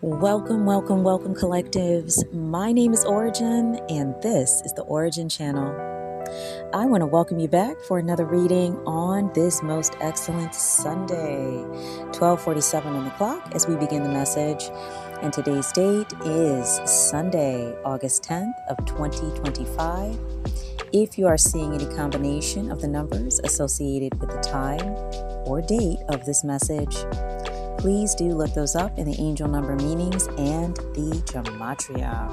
Welcome, welcome, welcome, collectives. My name is Ora-gen, and this is the Ora-gen Channel. I want to welcome you back for another reading on this most excellent Sunday, 12:47 on the clock as we begin the message. And today's date is Sunday, August 10th of 2025. If you are seeing any combination of the numbers associated with the time or date of this message, please do look those up in the angel number meanings and the gematria.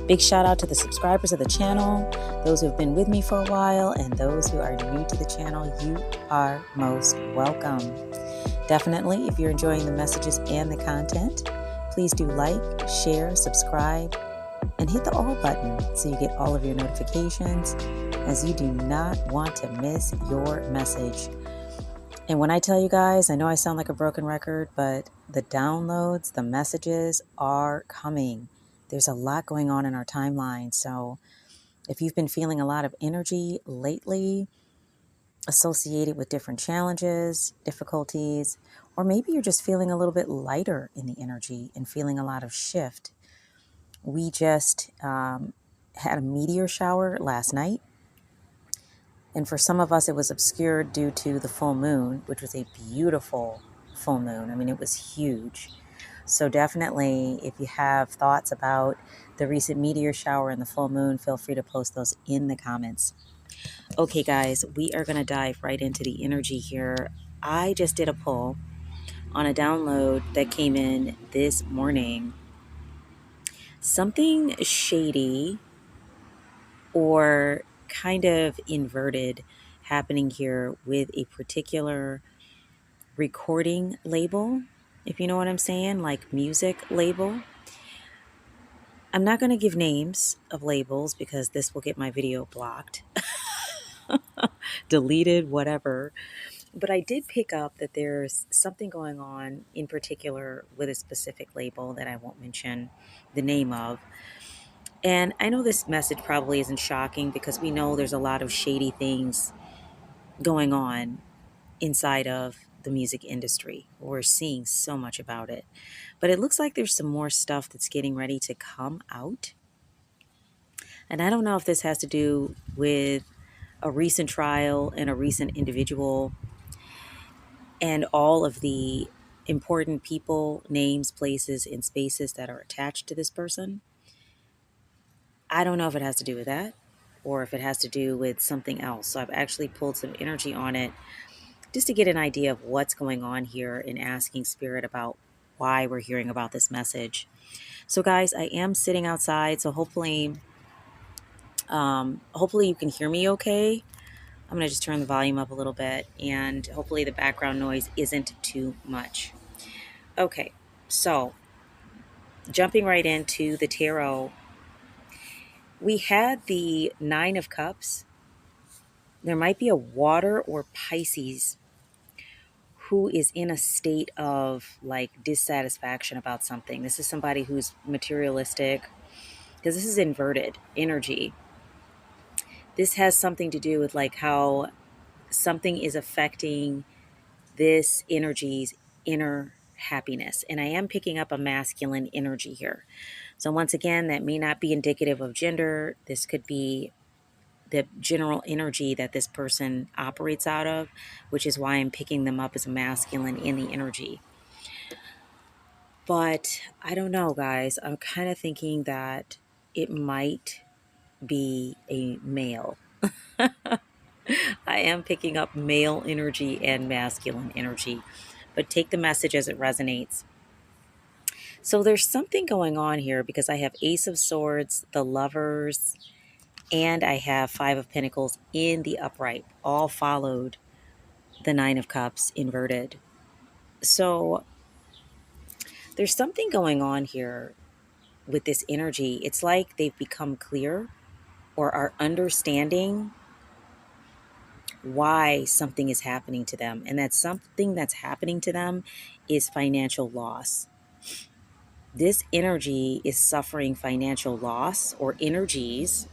Big shout out to the subscribers of the channel, those who have been with me for a while, and those who are new to the channel. You are most welcome. Definitely, if you're enjoying the messages and the content, please do like, share, subscribe, and hit the all button so you get all of your notifications, as you do not want to miss your message. And when I tell you guys, I know I sound like a broken record, but the downloads, the messages are coming. There's a lot going on in our timeline. So if you've been feeling a lot of energy lately associated with different challenges, difficulties, or maybe you're just feeling a little bit lighter in the energy and feeling a lot of shift. We just had a meteor shower last night. And for some of us, it was obscured due to the full moon, which was a beautiful full moon. I mean, it was huge. So definitely, if you have thoughts about the recent meteor shower and the full moon, feel free to post those in the comments. Okay, guys, we are going to dive right into the energy here. I just did a poll on a download that came in this morning. Something shady or kind of inverted happening here with a particular recording label, if you know what I'm saying, like music label. I'm not going to give names of labels because this will get my video blocked, deleted, whatever. But I did pick up that there's something going on in particular with a specific label that I won't mention the name of. And I know this message probably isn't shocking because we know there's a lot of shady things going on inside of the music industry. We're seeing so much about it. But it looks like there's some more stuff that's getting ready to come out. And I don't know if this has to do with a recent trial and a recent individual and all of the important people, names, places, and spaces that are attached to this person. I don't know if it has to do with that or if it has to do with something else. So I've actually pulled some energy on it just to get an idea of what's going on here and asking Spirit about why we're hearing about this message. So guys, I am sitting outside, so hopefully you can hear me okay. I'm going to just turn the volume up a little bit, and hopefully the background noise isn't too much. Okay, so jumping right into the tarot, we had the Nine of Cups. There might be a water or Pisces who is in a state of like dissatisfaction about something. This is somebody who's materialistic because this is inverted energy. This has something to do with like how something is affecting this energy's inner happiness. And I am picking up a masculine energy here. So once again, that may not be indicative of gender. This could be the general energy that this person operates out of, which is why I'm picking them up as a masculine in the energy. But I don't know, guys. I'm kind of thinking that it might be a male. I am picking up male energy and masculine energy, but take the message as it resonates. So there's something going on here because I have Ace of Swords, the Lovers, and I have Five of Pentacles in the upright, all followed the Nine of Cups inverted. So there's something going on here with this energy. It's like they've become clear or are understanding why something is happening to them. And that something that's happening to them is financial loss. This energy is suffering financial loss or energies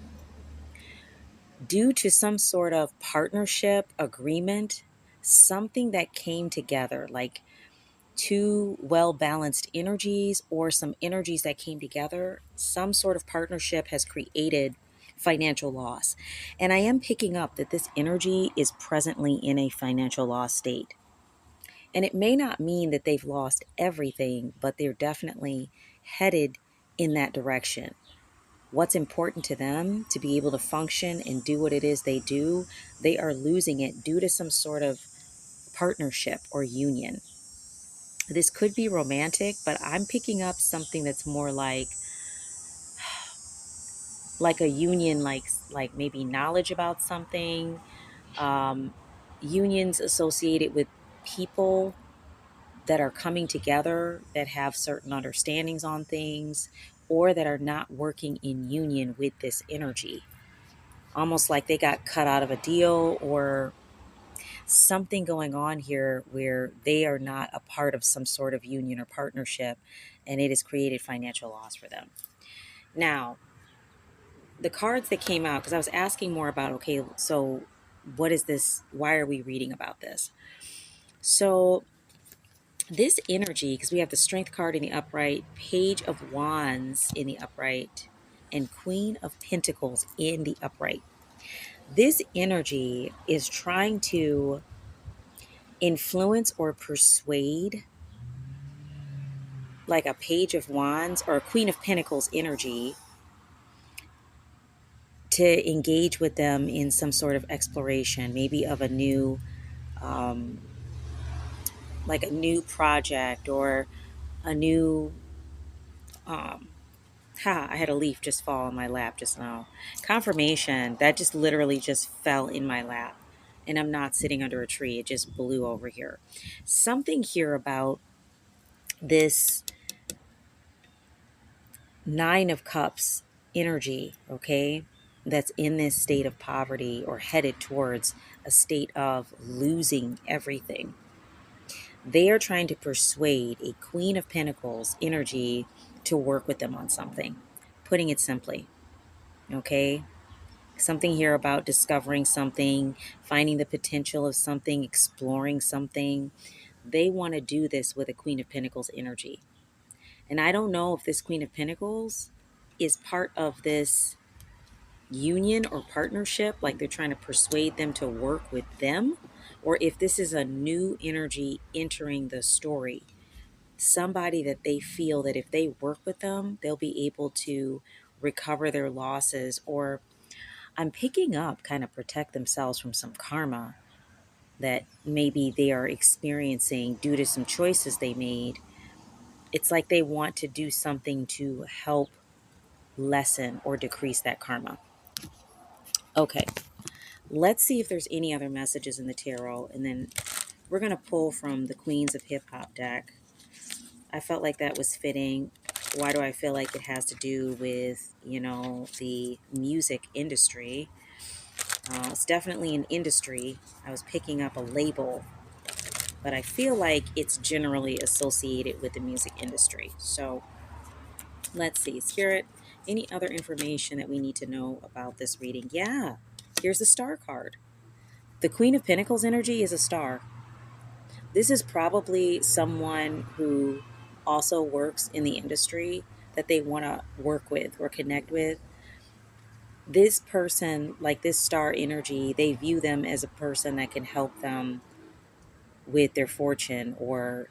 due to some sort of partnership, agreement, something that came together, like two well-balanced energies or some energies that came together. Some sort of partnership has created financial loss. And I am picking up that this energy is presently in a financial loss state. And it may not mean that they've lost everything, but they're definitely headed in that direction. What's important to them to be able to function and do what it is they do, they are losing it due to some sort of partnership or union. This could be romantic, but I'm picking up something that's more like a union, like maybe knowledge about something, um, unions associated with people that are coming together that have certain understandings on things, or that are not working in union with this energy, almost like they got cut out of a deal, or something going on here where they are not a part of some sort of union or partnership, and it has created financial loss for them. Now, the cards that came out, because I was asking more about, okay, so what is this? Why are we reading about this? So, this energy, because we have the Strength card in the upright, Page of Wands in the upright, and Queen of Pentacles in the upright. This energy is trying to influence or persuade, like a Page of Wands or a Queen of Pentacles energy, to engage with them in some sort of exploration, maybe of a new, um, like a new project or a new, um, I had a leaf just fall in my lap just now. Confirmation, that just literally just fell in my lap. And I'm not sitting under a tree, it just blew over here. Something here about this Nine of Cups energy, okay, that's in this state of poverty or headed towards a state of losing everything. They are trying to persuade a Queen of Pentacles energy to work with them on something, putting it simply, okay? Something here about discovering something, finding the potential of something, exploring something. They want to do this with a Queen of Pentacles energy. And I don't know if this Queen of Pentacles is part of this union or partnership, like they're trying to persuade them to work with them, or if this is a new energy entering the story. Somebody that they feel that if they work with them, they'll be able to recover their losses, or I'm picking up kind of protect themselves from some karma that maybe they are experiencing due to some choices they made. It's like they want to do something to help lessen or decrease that karma. Okay, let's see if there's any other messages in the tarot, and then we're going to pull from the Queens of Hip Hop deck. I felt like that was fitting. Why do I feel like it has to do with, the music industry? It's definitely an industry. I was picking up a label, but I feel like it's generally associated with the music industry. So let's see, Spirit, any other information that we need to know about this reading? Yeah, here's the Star card. The Queen of Pentacles energy is a star. This is probably someone who also works in the industry that they want to work with or connect with. This person, like this star energy, they view them as a person that can help them with their fortune, or,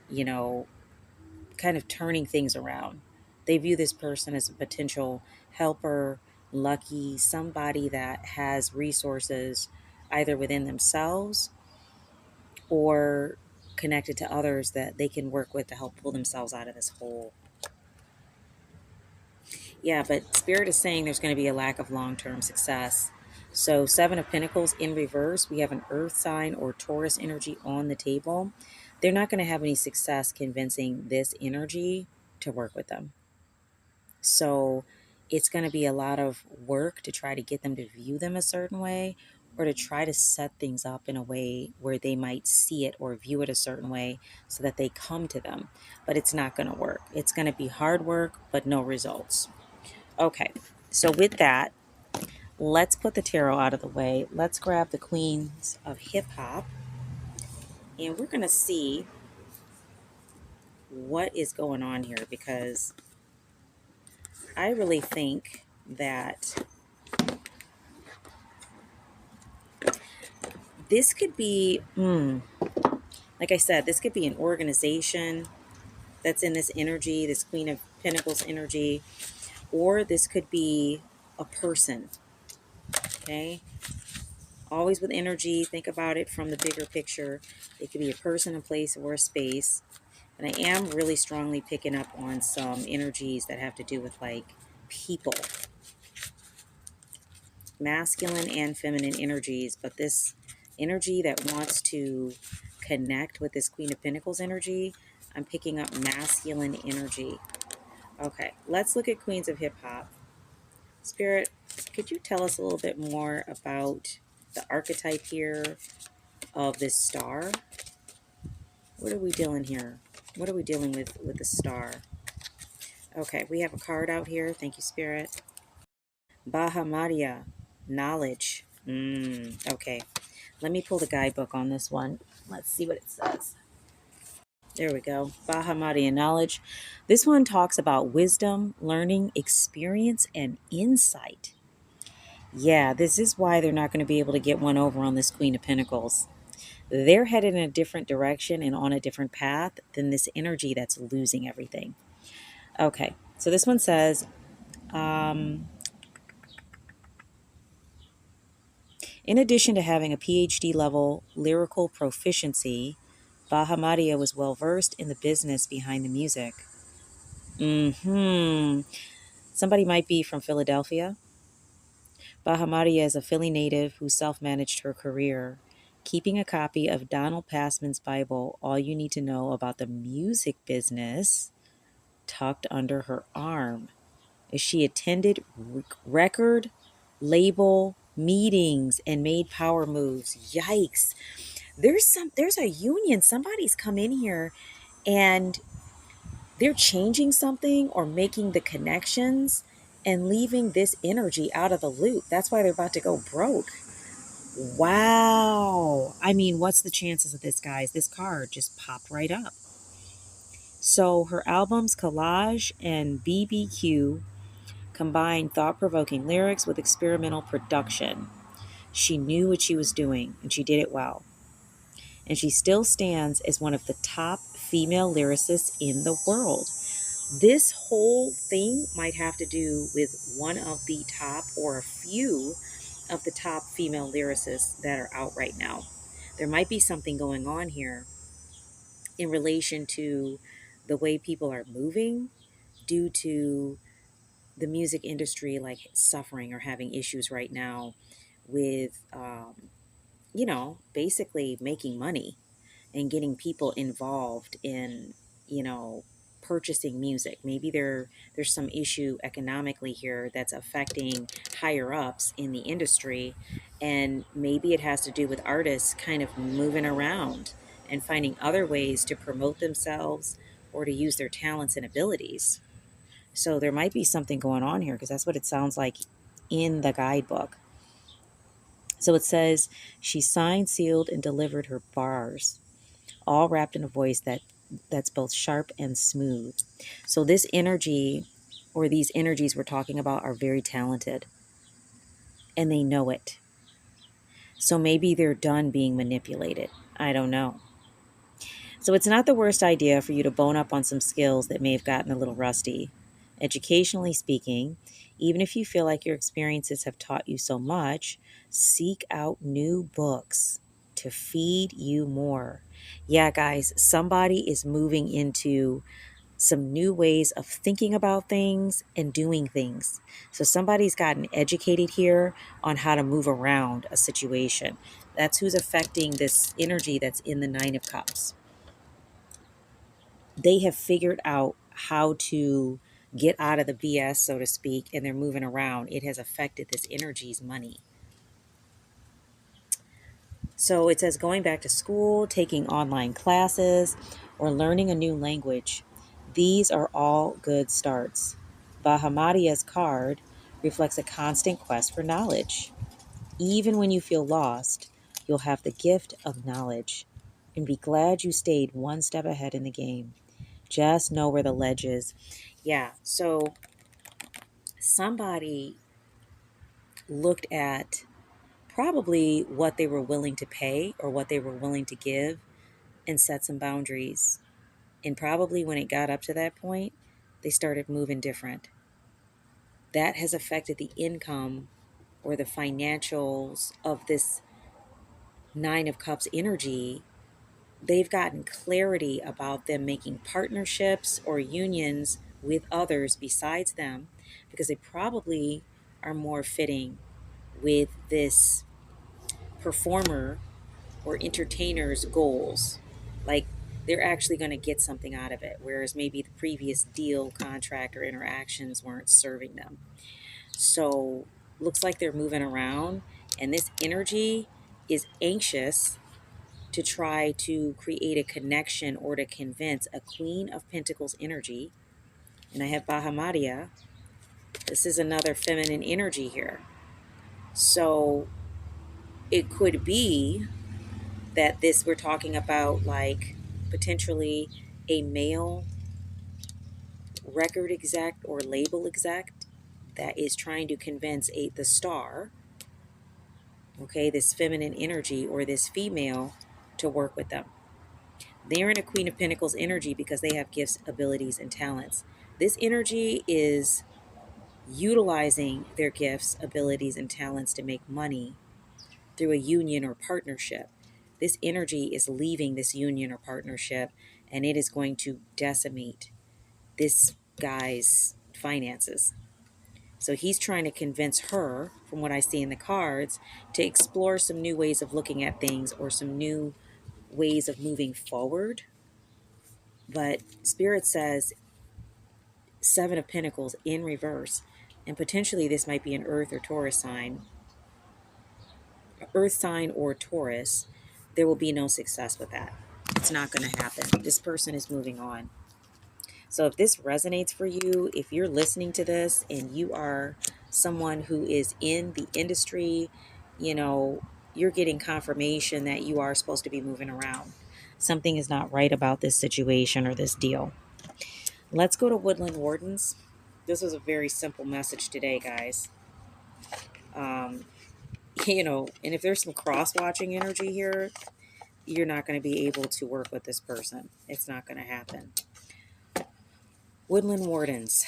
kind of turning things around. They view this person as a potential helper, lucky, somebody that has resources either within themselves or connected to others that they can work with to help pull themselves out of this hole. Yeah, but Spirit is saying there's going to be a lack of long-term success. So 7 of Pentacles in reverse, we have an earth sign or Taurus energy on the table. They're not going to have any success convincing this energy to work with them. So it's going to be a lot of work to try to get them to view them a certain way, or to try to set things up in a way where they might see it or view it a certain way so that they come to them. But it's not going to work. It's going to be hard work, but no results. Okay, so with that, let's put the tarot out of the way. Let's grab the Queens of Hip Hop, and we're going to see what is going on here, because I really think that this could be, like I said, this could be an organization that's in this energy, this Queen of Pentacles energy, or this could be a person. Okay. Always with energy, think about it from the bigger picture. It could be a person, a place, or a space. And I am really strongly picking up on some energies that have to do with like people, masculine and feminine energies. But this energy that wants to connect with this Queen of Pentacles energy, I'm picking up masculine energy. Okay, let's look at Queens of Hip Hop. Spirit, could you tell us a little bit more about the archetype here of this star? What are we dealing here? What are we dealing with the star? Okay, we have a card out here. Thank you, Spirit. Bahamadia, knowledge. Okay, let me pull the guidebook on this one. Let's see what it says. There we go. Bahamadia, knowledge. This one talks about wisdom, learning, experience, and insight. Yeah, this is why they're not going to be able to get one over on this Queen of Pentacles. They're headed in a different direction and on a different path than this energy that's losing everything. Okay, so this one says, in addition to having a PhD level lyrical proficiency, Bahamadia was well versed in the business behind the music. Somebody might be from Philadelphia. Bahamadia is a Philly native who self-managed her career, keeping a copy of Donald Passman's Bible, All You Need to Know About the Music Business, tucked under her arm. She attended record label meetings and made power moves. Yikes. There's a union. Somebody's come in here and they're changing something or making the connections and leaving this energy out of the loop. That's why they're about to go broke. Wow. I mean, what's the chances of this, guys? This card just popped right up. So her albums Collage and BBQ combine thought-provoking lyrics with experimental production. She knew what she was doing, and she did it well. And she still stands as one of the top female lyricists in the world. This whole thing might have to do with one of the top or a few of the top female lyricists that are out right now. There might be something going on here in relation to the way people are moving due to the music industry like suffering or having issues right now with basically making money and getting people involved in purchasing music. Maybe there's some issue economically here that's affecting higher ups in the industry, and maybe it has to do with artists kind of moving around and finding other ways to promote themselves or to use their talents and abilities. So there might be something going on here because that's what it sounds like in the guidebook. So it says she signed, sealed, and delivered her bars, all wrapped in a voice that's both sharp and smooth. So this energy, or these energies we're talking about, are very talented, and they know it. So maybe they're done being manipulated. I don't know. So it's not the worst idea for you to bone up on some skills that may have gotten a little rusty. Educationally speaking, even if you feel like your experiences have taught you so much, seek out new books to feed you more. Yeah, guys, somebody is moving into some new ways of thinking about things and doing things. So somebody's gotten educated here on how to move around a situation. That's who's affecting this energy that's in the Nine of Cups. They have figured out how to get out of the BS, so to speak, and they're moving around. It has affected this energy's money. So it says going back to school, taking online classes, or learning a new language. These are all good starts. Bahamadia's card reflects a constant quest for knowledge. Even when you feel lost, you'll have the gift of knowledge and be glad you stayed one step ahead in the game. Just know where the ledge is. Yeah, so somebody looked at probably what they were willing to pay or what they were willing to give and set some boundaries. And probably when it got up to that point, they started moving different. That has affected the income or the financials of this Nine of Cups energy. They've gotten clarity about them making partnerships or unions with others besides them because they probably are more fitting with this performer or entertainer's goals. Like they're actually going to get something out of it, whereas maybe the previous deal, contract, or interactions weren't serving them. So looks like they're moving around, and this energy is anxious to try to create a connection or to convince a Queen of Pentacles energy. And I have Bahamadia. This is another feminine energy here. So it could be that this, we're talking about like potentially a male record exec or label exec that is trying to convince the star, okay, this feminine energy or this female to work with them. They're in a Queen of Pentacles energy because they have gifts, abilities, and talents. This energy is utilizing their gifts, abilities, and talents to make money through a union or partnership. This energy is leaving this union or partnership, and it is going to decimate this guy's finances. So he's trying to convince her, from what I see in the cards, to explore some new ways of looking at things or some new ways of moving forward. But Spirit says Seven of Pentacles in reverse, and potentially this might be an Earth or Taurus sign. Earth sign or Taurus, there will be no success with that. It's not going to happen. This person is moving on. So if this resonates for you, if you're listening to this and you are someone who is in the industry, you know, you're getting confirmation that you are supposed to be moving around. Something is not right about this situation or this deal. Let's go to Woodland Wardens. This was a very simple message today, guys. You know, and if there's some cross-watching energy here, you're not going to be able to work with this person. It's not going to happen. Woodland Wardens.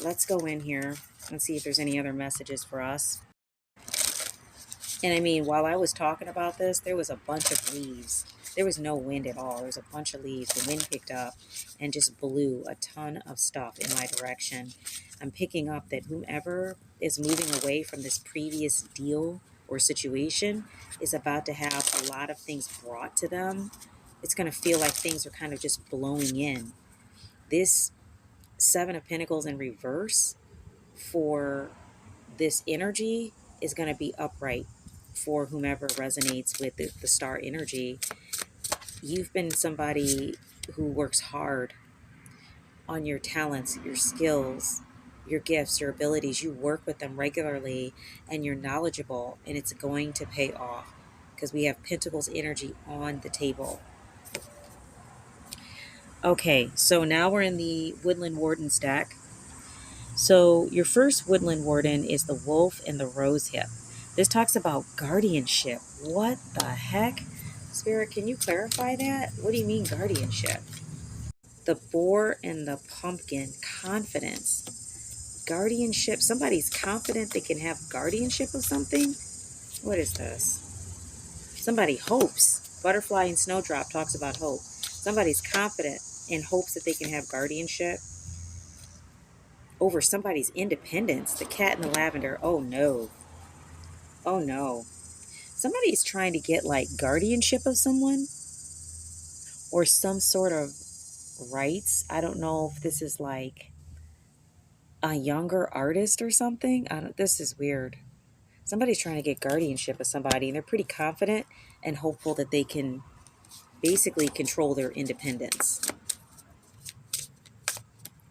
Let's go in here and see if there's any other messages for us. And I mean, while I was talking about this, there was a bunch of leaves. There was no wind at all. There was a bunch of leaves. The wind picked up and just blew a ton of stuff in my direction. I'm picking up that whomever is moving away from this previous deal or situation is about to have a lot of things brought to them. It's going to feel like things are kind of just blowing in. This Seven of Pentacles in reverse for this energy is going to be upright for whomever resonates with the star energy. You've been somebody who works hard on your talents, your skills, your gifts, your abilities. You work with them regularly and you're knowledgeable, and it's going to pay off because we have Pentacles energy on the table. Okay, so now we're in the Woodland Warden stack. So your first Woodland Warden is the Wolf and the Rose Hip. This talks about guardianship. What the heck? Spirit, can you clarify that? What do you mean guardianship? The Boar and the Pumpkin, confidence. Guardianship. Somebody's confident they can have guardianship of something? What is this? Somebody hopes. Butterfly and Snowdrop talks about hope. Somebody's confident and hopes that they can have guardianship over somebody's independence. The Cat in the Lavender. Oh no. Oh no. Somebody's trying to get like guardianship of someone or some sort of rights. I don't know if this is like a younger artist or something. This is weird. Somebody's trying to get guardianship of somebody and they're pretty confident and hopeful that they can basically control their independence.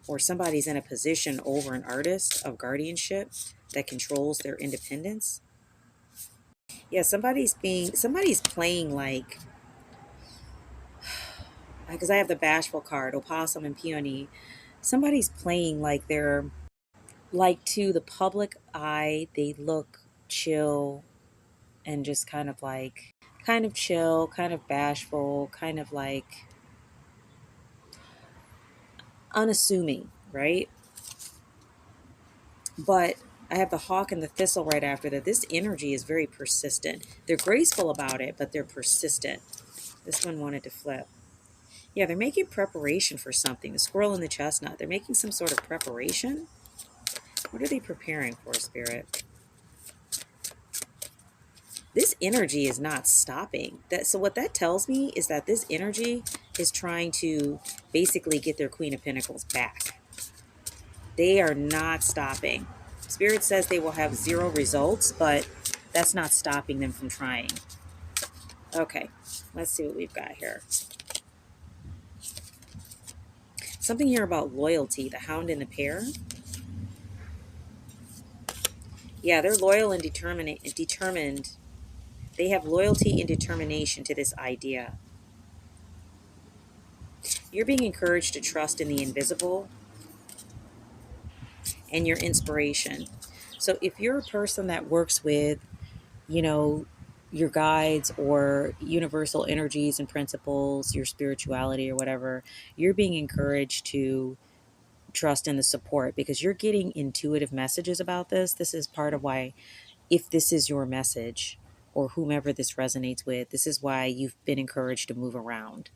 Or somebody's in a position over an artist of guardianship that controls their independence. Yeah, somebody's playing like, because I have the bashful card, opossum and peony. Somebody's playing like they're, like, to the public eye, they look chill and just kind of chill, kind of bashful, kind of like unassuming, right? But I have the hawk and the thistle right after that. This energy is very persistent. They're graceful about it, but they're persistent. This one wanted to flip. Yeah, they're making preparation for something. The squirrel and the chestnut, they're making some sort of preparation. What are they preparing for, Spirit? This energy is not stopping. So what that tells me is that this energy is trying to basically get their Queen of Pentacles back. They are not stopping. Spirit says they will have 0 results, but that's not stopping them from trying. Okay, let's see what we've got here. Something here about loyalty, the hound and the pair. Yeah, they're loyal and determined. They have loyalty and determination to this idea. You're being encouraged to trust in the invisible and your inspiration. So if you're a person that works with, you know, your guides or universal energies and principles, your spirituality or whatever, you're being encouraged to trust in the support because you're getting intuitive messages about this. This is part of why, if this is your message or whomever this resonates with, this is why you've been encouraged to move around.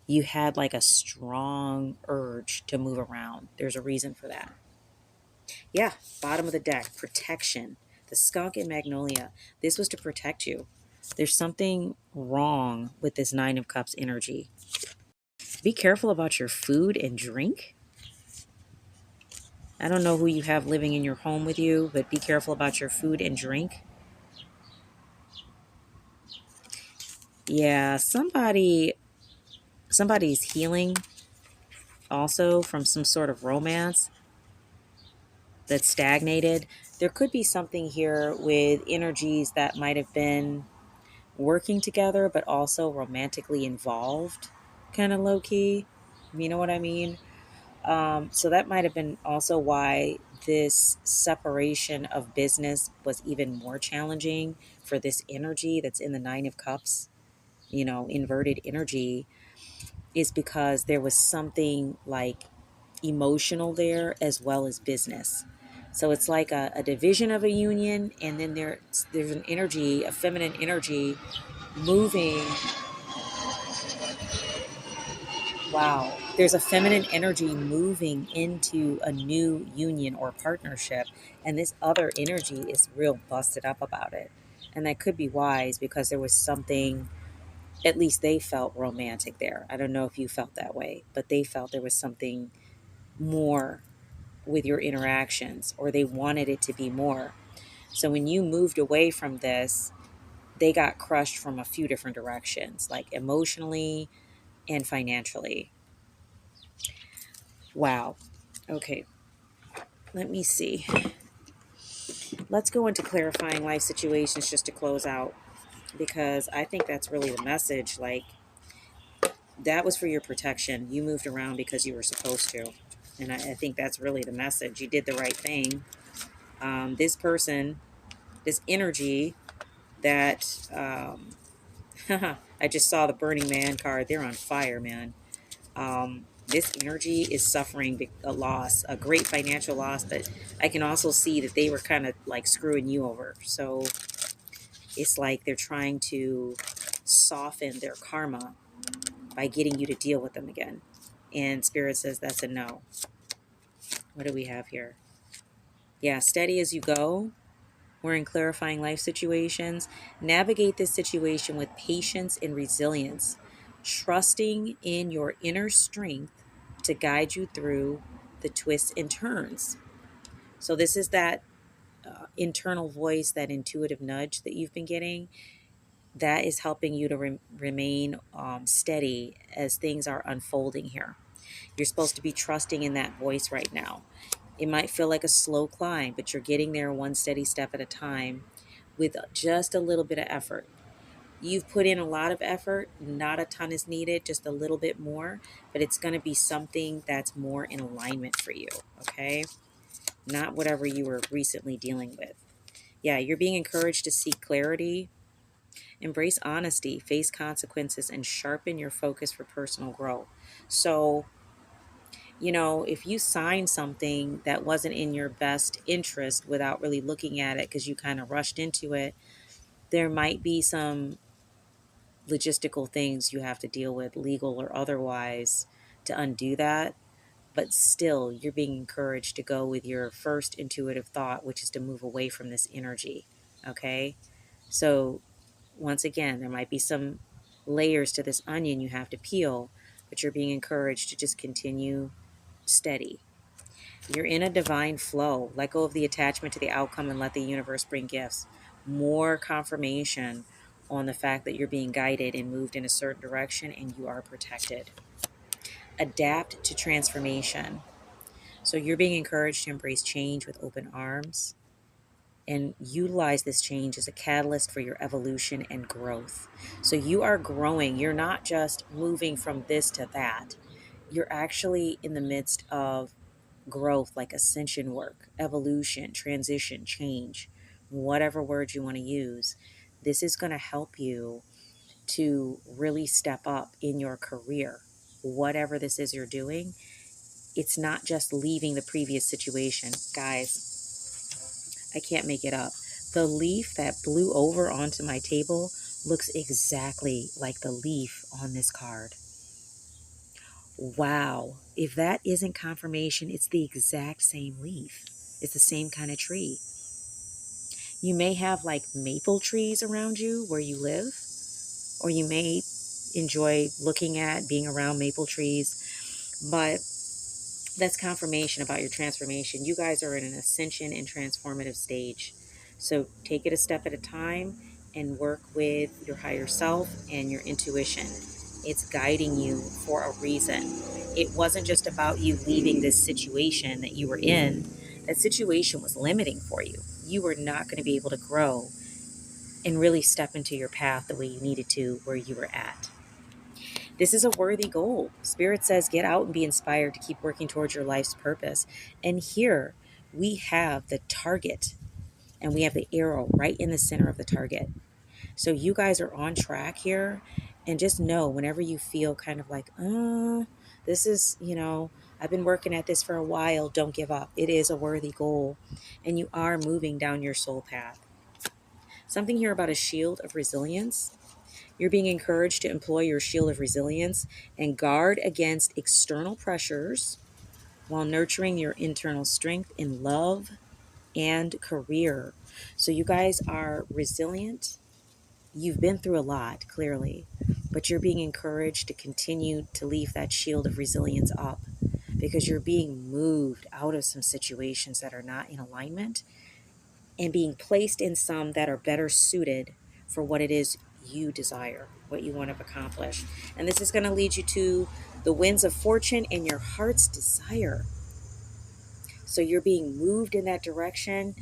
You had like a strong urge to move around. There's a reason for that. Yeah, bottom of the deck, protection. The skunk and magnolia. This was to protect you. There's something wrong with this Nine of Cups energy. Be careful about your food and drink. I don't know who you have living in your home with you, but be careful about your food and drink. Yeah, somebody's healing also from some sort of romance that's stagnated. There could be something here with energies that might have been working together, but also romantically involved, kind of low key. You know what I mean? So that might have been also why this separation of business was even more challenging for this energy that's in the Nine of Cups, inverted energy, is because there was something like emotional there as well as business. So it's like a division of a union, and then there's an energy, a feminine energy moving. Wow. There's a feminine energy moving into a new union or partnership, and this other energy is real busted up about it. And that could be wise because there was something, at least they felt romantic there. I don't know if you felt that way, but they felt there was something more with your interactions, or they wanted it to be more. So when you moved away from this, they got crushed from a few different directions, like emotionally and financially. Wow. Okay, let me see. Let's go into clarifying life situations just to close out, because I think that's really the message. Like, that was for your protection. You moved around because you were supposed to. And I think that's really the message. You did the right thing. This person, this energy that I just saw the Burning Man card. They're on fire, man. This energy is suffering a loss, a great financial loss, but I can also see that they were kind of like screwing you over. So it's like they're trying to soften their karma by getting you to deal with them again. And Spirit says that's a no. What do we have here? Yeah, steady as you go. We're in clarifying life situations. Navigate this situation with patience and resilience, trusting in your inner strength to guide you through the twists and turns. So this is that internal voice, that intuitive nudge that you've been getting, that is helping you to remain steady as things are unfolding here. You're supposed to be trusting in that voice right now. It might feel like a slow climb, but you're getting there one steady step at a time with just a little bit of effort. You've put in a lot of effort, not a ton is needed, just a little bit more, but it's going to be something that's more in alignment for you, okay? Not whatever you were recently dealing with. Yeah, you're being encouraged to seek clarity, embrace honesty, face consequences, and sharpen your focus for personal growth. So, if you sign something that wasn't in your best interest without really looking at it because you kind of rushed into it, there might be some logistical things you have to deal with, legal or otherwise, to undo that. But still, you're being encouraged to go with your first intuitive thought, which is to move away from this energy. Okay? So, once again, there might be some layers to this onion you have to peel, but you're being encouraged to just continue steady. You're in a divine flow. Let go of the attachment to the outcome and let the universe bring gifts. More confirmation on the fact that you're being guided and moved in a certain direction and you are protected. Adapt to transformation. So you're being encouraged to embrace change with open arms and utilize this change as a catalyst for your evolution and growth. So you are growing. You're not just moving from this to that. You're actually in the midst of growth, like ascension work, evolution, transition, change, whatever word you want to use. This is going to help you to really step up in your career. Whatever this is you're doing, it's not just leaving the previous situation. Guys, I can't make it up. The leaf that blew over onto my table looks exactly like the leaf on this card. Wow. If that isn't confirmation, it's the exact same leaf. It's the same kind of tree. You may have like maple trees around you where you live, or you may enjoy looking at being around maple trees, but that's confirmation about your transformation. You guys are in an ascension and transformative stage. So take it a step at a time and work with your higher self and your intuition. It's guiding you for a reason. It wasn't just about you leaving this situation that you were in. That situation was limiting for you. You were not going to be able to grow and really step into your path the way you needed to where you were at. This is a worthy goal. Spirit says get out and be inspired to keep working towards your life's purpose. And here we have the target and we have the arrow right in the center of the target. So you guys are on track here. And just know whenever you feel kind of like, this is, I've been working at this for a while, don't give up. It is a worthy goal. And you are moving down your soul path. Something here about a shield of resilience. You're being encouraged to employ your shield of resilience and guard against external pressures while nurturing your internal strength in love and career. So you guys are resilient. You've been through a lot, clearly, but you're being encouraged to continue to leave that shield of resilience up because you're being moved out of some situations that are not in alignment and being placed in some that are better suited for what it is you desire, what you want to accomplish. And this is going to lead you to the winds of fortune and your heart's desire. So you're being moved in that direction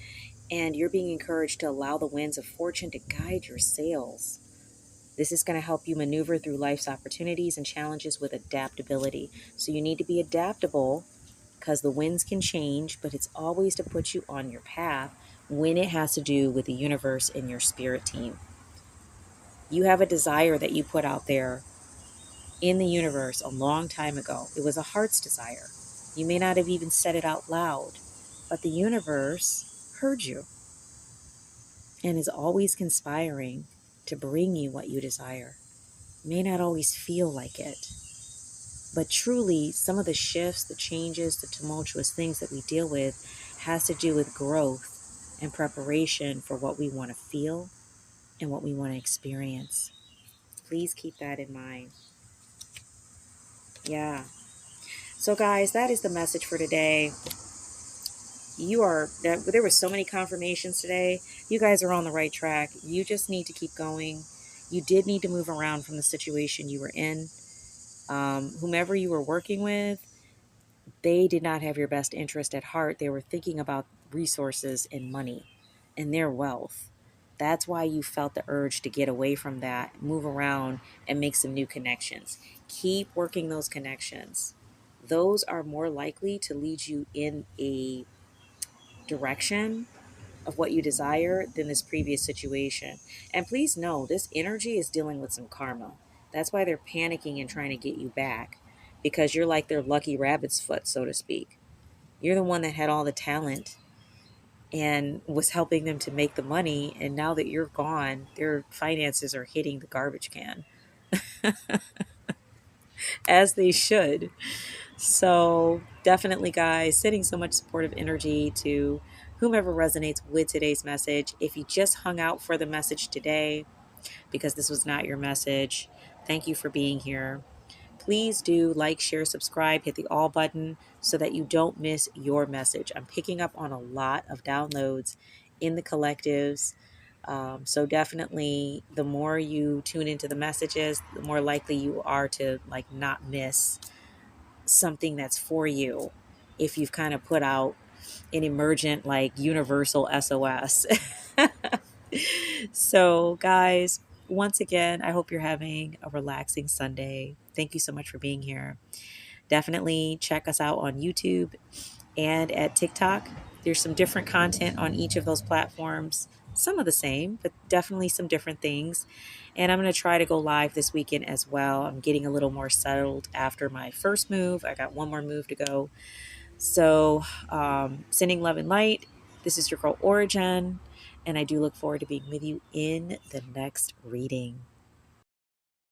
and you're being encouraged to allow the winds of fortune to guide your sails. This is going to help you maneuver through life's opportunities and challenges with adaptability. So you need to be adaptable because the winds can change, but it's always to put you on your path when it has to do with the universe and your spirit team. You have a desire that you put out there in the universe a long time ago. It was a heart's desire. You may not have even said it out loud, but the universe heard you and is always conspiring to bring you what you desire. It may not always feel like it, but truly some of the shifts, the changes, the tumultuous things that we deal with has to do with growth and preparation for what we want to feel and what we want to experience. Please keep that in mind. Yeah. So guys, that is the message for today. There were so many confirmations today. You guys are on the right track. You just need to keep going. You did need to move around from the situation you were in. Whomever you were working with, they did not have your best interest at heart. They were thinking about resources and money and their wealth. That's why you felt the urge to get away from that, move around, and make some new connections. Keep working those connections. Those are more likely to lead you in a direction of what you desire than this previous situation. And please know, this energy is dealing with some karma. That's why they're panicking and trying to get you back, because you're like their lucky rabbit's foot, so to speak. You're the one that had all the talent and was helping them to make the money. And now that you're gone, their finances are hitting the garbage can, as they should. So, definitely, guys, sending so much supportive energy to whomever resonates with today's message. If you just hung out for the message today because this was not your message, thank you for being here. Please do like, share, subscribe, hit the all button so that you don't miss your message. I'm picking up on a lot of downloads in the collectives. So definitely the more you tune into the messages, the more likely you are to like not miss something that's for you if you've kind of put out an emergent like universal SOS. So guys, once again, I hope you're having a relaxing Sunday. Thank you so much for being here. Definitely check us out on YouTube and at TikTok. There's some different content on each of those platforms. Some of the same, but definitely some different things. And I'm going to try to go live this weekend as well. I'm getting a little more settled after my first move. I got one more move to go. So, sending love and light. This is your girl Ora-gen, and I do look forward to being with you in the next reading.